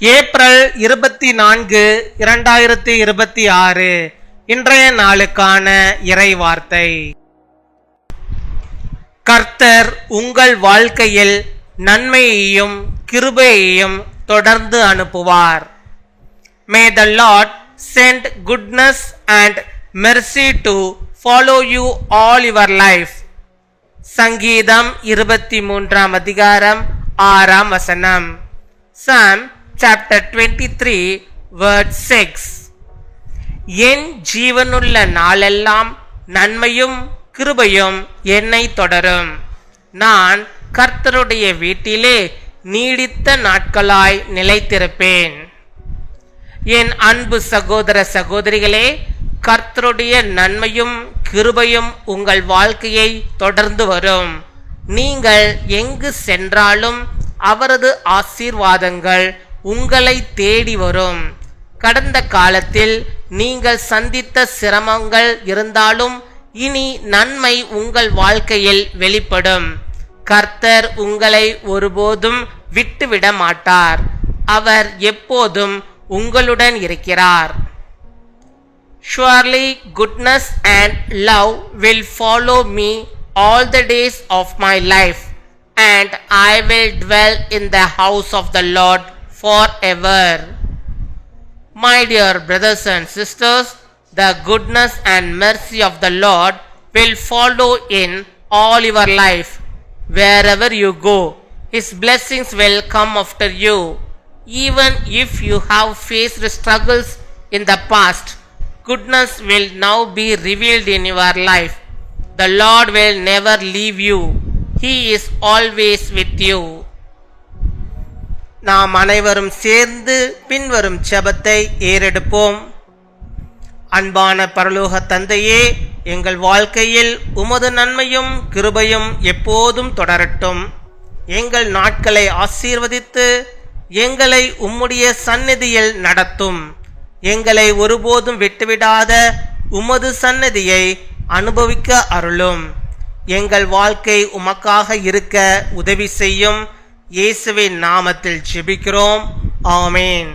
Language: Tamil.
ஏப்ரல் 24, 2026 இன்றைய நாளுக்கான இறை வார்த்தை. கர்த்தர் உங்கள் வாழ்க்கையில் நன்மையையும் கிருபையையும் தொடர்ந்து அனுப்புவார். May the Lord send goodness and mercy to follow you all your life. சங்கீதம் 23 அதிகாரம் 6 வசனம். Psalm chapter 23 verse 6. என் ஜீவனுள்ள நாளெல்லாம் நன்மையும் கிருபையும் என்னை தொடரும். நான் கர்த்தருடைய வீட்டிலே நீடித்த நாட்களாய் நிலைத்திருப்பேன். என் அன்பு சகோதர சகோதரிகளே, கர்த்தருடைய நன்மையும் கிருபையும் உங்கள் வாழ்க்கையை தொடர்ந்து வரும். நீங்கள் எங்கு சென்றாலும் அவரது ஆசீர்வாதங்கள் உங்களை தேடி வரும். கடந்த காலத்தில் நீங்கள் சந்தித்த சிரமங்கள் இருந்தாலும் இனி நன்மை உங்கள் வாழ்க்கையில் வெளிப்படும். கர்த்தர் உங்களை ஒருபோதும் விட்டுவிட மாட்டார். அவர் எப்போதும் உங்களுடன் இருக்கிறார். Surely goodness and love will follow me all the days of my life, and I will dwell in the house of the Lord forever. My dear brothers and sisters, the goodness and mercy of the Lord will follow in all your life. Wherever you go, His blessings will come after you. Even if you have faced struggles in the past, goodness will now be revealed in your life. The Lord will never leave you. He is always with you. நாம் அனைவரும் சேர்ந்து பின்வரும் ஜெபத்தை ஏறெடுப்போம். அன்பான பரலோக தந்தையே, எங்கள் வாழ்க்கையில் உமது நன்மையும் கிருபையும் எப்போதும் தொடரட்டும். எங்கள் நாட்களை ஆசீர்வதித்து எங்களை உம்முடைய சந்நிதியில் நடத்தும். எங்களை ஒருபோதும் விட்டுவிடாத உமது சந்நிதியை அனுபவிக்க அருளும். எங்கள் வாழ்க்கை உமக்காக இருக்க உதவி செய்யும். இயேசுவின் நாமத்தில் ஜெபிக்கிறோம். ஆமென்.